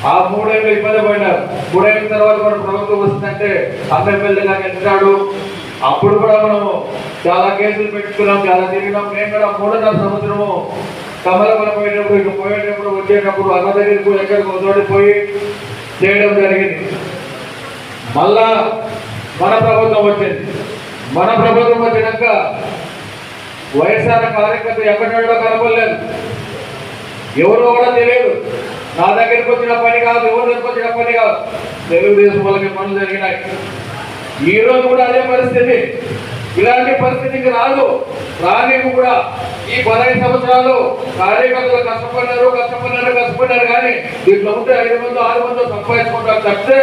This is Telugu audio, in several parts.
ఆ 3 ఏళ్ళు ఇబ్బంది పడినారు. 3 ఏళ్ళ తర్వాత మన ప్రభుత్వం వస్తుందంటే ఎమ్మెల్యేగా గెలిచాడు. అప్పుడు కూడా మనము చాలా కేసులు పెట్టుకున్నాం, చాలా తిరిగినాం. మేము కూడా 3.5 సంవత్సరము కమలపల్లి పోయేటప్పుడు, ఇక పోయేటప్పుడు వచ్చేటప్పుడు అన్న దగ్గరికి ఎక్కడికి తోడిపోయి చేయడం జరిగింది. మళ్ళా మన ప్రభుత్వం వచ్చింది. మన ప్రభుత్వం వచ్చినాక వైఎస్ఆర్ కార్యకర్త ఎక్కడో కనపడలేదు, ఎవరో కూడా తెలియదు. నా దగ్గరికి వచ్చిన పని కాదు, ఎవరి దగ్గరికి వచ్చిన పని కాదు. తెలుగుదేశం వాళ్ళకి పనులు జరిగినాయి. ఈ రోజు కూడా అదే పరిస్థితి. ఇలాంటి పరిస్థితికి రానేమో కూడా ఈ 15 సంవత్సరాలు కార్యకర్తలు కష్టపడ్డారు కానీ దీంట్లో ఉంటే 5 మందో 6 మందో సంపాదించుకుంటారు తప్పితే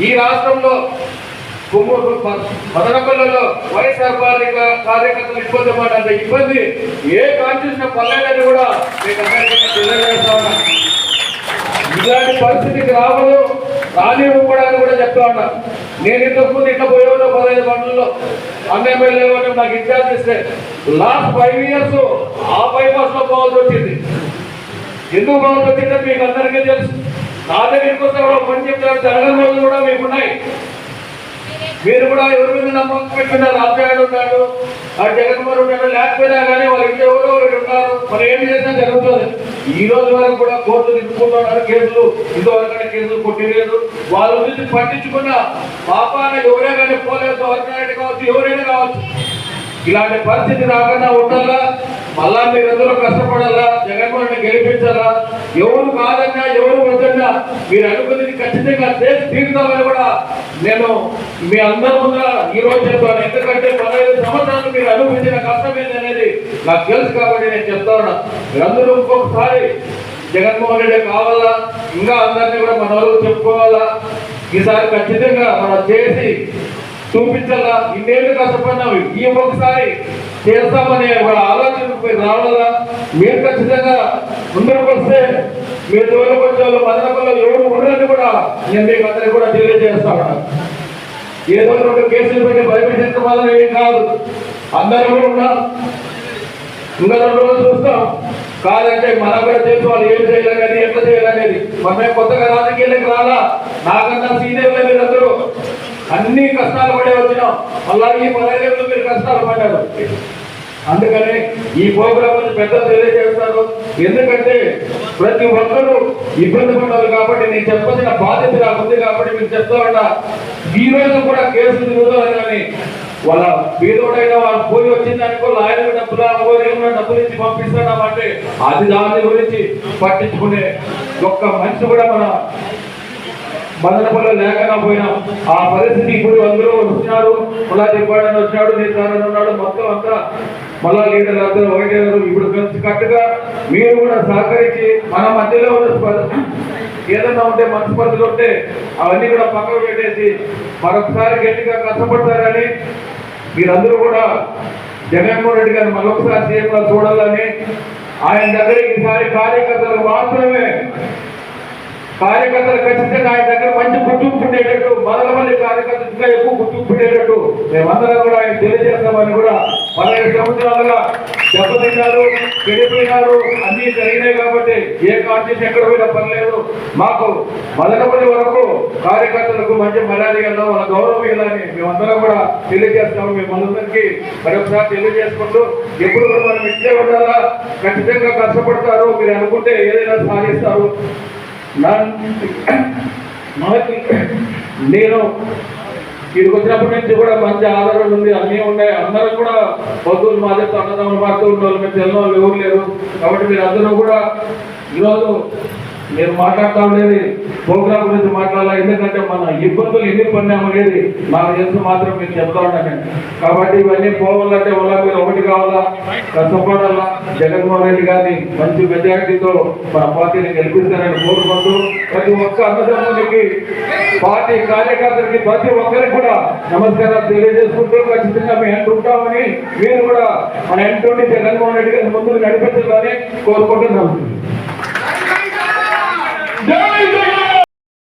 ఈ రాష్ట్రంలో మదనపల్లిలో వైఎస్ఆర్ కార్యకర్తలు ఇబ్బంది పడ్డ ఇబ్బంది ఏ కాన్స్టిట్యూషన్ పర్లేదని కూడా మీకు అందరికీ తెలియజేస్తా ఉన్నా. ఇలాంటి పరిస్థితికి రానివ్వు కూడా అని కూడా చెప్తా ఉన్నా. నేను ఇంతకుముందు ఇట్లా పోయేవాడు 15 మండలంలో ఎమ్మెల్యే నాకు ఇన్ఛార్జ్ ఇస్తే లాస్ట్ 5 years ఆ బైపాస్ లో పోవాల్సి వచ్చింది. ఎందుకు పోవాల్సి వచ్చిందో మీకు అందరికీ తెలుసు. నా దగ్గరికి వస్తే కూడా పని చెప్తారు, జరగని రోజులు కూడా మీకున్నాయి. మీరు కూడా ఎవరి మీద నమ్మకం పెట్టుకున్నారు. రాజాడు ఉన్నాడు, ఆ జగన్మోహన్ ఉన్నాడు, లేకపోయినా కానీ వాళ్ళు ఎవరో ఉన్నారు. మరి ఏం చేసినా జరుగుతుంది. ఈ రోజు వరకు కూడా కోర్టు తిప్పుకుంటున్నారు కేసులు, ఇంతవరకు కేసులు కొట్టిలేదు. వాళ్ళ గురించి పట్టించుకున్న పాపాన ఎవరే కానీ పోలేదు, అర్జునారెడ్డి కావచ్చు, ఎవరైనా కావచ్చు. ఇలాంటి పరిస్థితి రాకుండా ఉండాలా, మళ్ళా మీరందరూ కష్టపడాలా, జగన్మోహన్ రెడ్డి గెలిపించాలా. ఎవరు కాదన్నా ఎవరు వద్దన్నా మీరు అనుకున్నది ఖచ్చితంగా చేసి తీరుతామని కూడా నేను మీ అందరి ముందు ఈ రోజు చెప్తాను. ఎందుకంటే 15 సంవత్సరాలు మీరు అనుభవించిన కష్టం ఏంటనేది నాకు తెలుసు కాబట్టి నేను చెప్తా ఉన్నా. మీరందరూ ఇంకొకసారి జగన్మోహన్ రెడ్డి కావాలా, ఇంకా అందరినీ కూడా మన వాళ్ళు చెప్పుకోవాలా. ఈసారి ఖచ్చితంగా మనం చేసి చూపించాలా. ఇన్నేళ్ళు కష్టపడినాం, ఈ ఒక్కసారి చేస్తామనే ఆలోచన రావాలా. మీరు ఖచ్చితంగా ముందరకు వస్తే మీ దూరం వచ్చే వాళ్ళు మదనపల్లిలో ఎవరు ఉండరని కూడా నేను మీకు అందరికీ కూడా తెలియజేస్తా ఉన్నాను. ఏదో 2 కేసులు పెట్టి భయపెట్టిన వల్ల ఏం కాదు, అందరూ కూడా ఉన్నాం. ఇంకా 2 రోజులు చూస్తాం. కాదంటే మనం కూడా తెలుసు వాళ్ళు ఏం చేయాలనేది, ఎట్లా చేయాలనేది. మనమే కొత్తగా రాజకీయాలకు రాలా, నాకన్నా సీనియర్లు మీరందరూ అన్ని కష్టాలు పడే వచ్చినాం. మళ్ళా ఈ 15 ఏళ్ళు మీరు కష్టాలు పడ్డారు. అందుకని ఈ ప్రోగ్రాం నుంచి పెద్దలు తెలియజేస్తారు. ఎందుకంటే ప్రతి ఒక్కరూ ఇబ్బంది పడ్డారు కాబట్టి నేను చెప్పాల్సిన బాధ్యత నాకు ఉంది కాబట్టి మీకు చెప్తా ఉన్నా. ఈ రోజు కూడా కేసులు తిరుగుతారు కానీ వాళ్ళ బీదోడైనా వాళ్ళు పోయి వచ్చిందనుకో లాయర్ డబ్బులు ఇచ్చి పంపిస్తున్నామంటే అది దాని గురించి పట్టించుకునే ఒక్క మనిషి కూడా మన మదనపల్లిలో లేకుండా పోయినాం. ఆ పరిస్థితి ఇప్పుడు అందరూ వచ్చినారు. మళ్ళా చెప్పాడని వచ్చినాడు, నేను ఉన్నాడు, మొత్తం అంతా మళ్ళా లీడర్లు అందరూ ఒకటేరు. ఇప్పుడు కలిసి కట్టుగా మీరు కూడా సహకరించి మన మధ్యలో ఉన్న ఏదన్నా ఉంటే మనస్పర్ధలు ఉంటే అవన్నీ కూడా పక్కకు పెట్టేసి మరొకసారి గట్టిగా కష్టపడతారని మీరందరూ కూడా జగన్మోహన్ రెడ్డి గారిని మరొకసారి సీఎంగా చూడాలని ఆయన దగ్గరికి ఈసారి కార్యకర్తలు మాత్రమే ఖచ్చితంగా ఆయన దగ్గర మంచి గుర్తింపు ఉండేటట్టు, మదనపల్లి కార్యకర్తలు ఇంకా ఎక్కువ గుర్తింపు ఉండేటట్టు మేమందరం కూడా ఆయన తెలియజేస్తామని కూడా 15 సంవత్సరాలుగా దెబ్బతిన్నారు, గడిపోయినారు, అన్ని జరిగినాయి కాబట్టి ఏ కాన్స్టిట్యూషన్ ఎక్కడ పోయినా పర్లేదు. మాకు మదనపల్లి వరకు కార్యకర్తలకు మంచి మర్యాద ఇవ్వాలి, వాళ్ళ గౌరవం ఇవ్వాలని మేమందరం కూడా తెలియజేస్తాము. మేమందరికీ మరొకసారి తెలియజేసుకుంటూ ఎప్పుడు కూడా మనం ఇట్లే ఉండాలా, ఖచ్చితంగా కష్టపడతారు, మీరు అనుకుంటే ఏదైనా సాధిస్తారు. నేను ఇక్కడికి వచ్చినప్పటి నుంచి కూడా మంచి ఆదరణ ఉంది, అన్నీ ఉన్నాయి. అందరూ కూడా పొద్దులు మా చెప్తే అన్నదమ్ములు మారుతూ ఉండేవాళ్ళు, మీరు తెలియని వాళ్ళు ఎవరు లేరు. కాబట్టి మీరు అందరూ కూడా ఈరోజు నేను మాట్లాడుతూ ఉండేది ప్రోగ్రాం గురించి మాట్లాడాలి. ఎందుకంటే మన ఇబ్బందులు ఎన్ని పడినామనేది నాకు తెలుసు మాత్రం మీకు చెప్తా ఉన్నాను. కాబట్టి ఇవన్నీ పోవాలంటే వల్ల మీరు ఒకటి కావాలా, కష్టపడాలా. జగన్మోహన్ రెడ్డి గారిని మంచి మెజారిటీతో మన పార్టీని గెలిపిస్తారని కోరుకుంటూ ప్రతి ఒక్క అన్నదమ్మునికి, పార్టీ కార్యకర్తలకి, ప్రతి ఒక్కరికి కూడా నమస్కారాలు తెలియజేసుకుంటూ ఖచ్చితంగా మేము ఎంటుంటామని మీరు కూడా మన ఎంటుండి జగన్మోహన్ రెడ్డి గారిని ముందుకు నడిపించాలని కోరుకుంటున్నాం. జై జై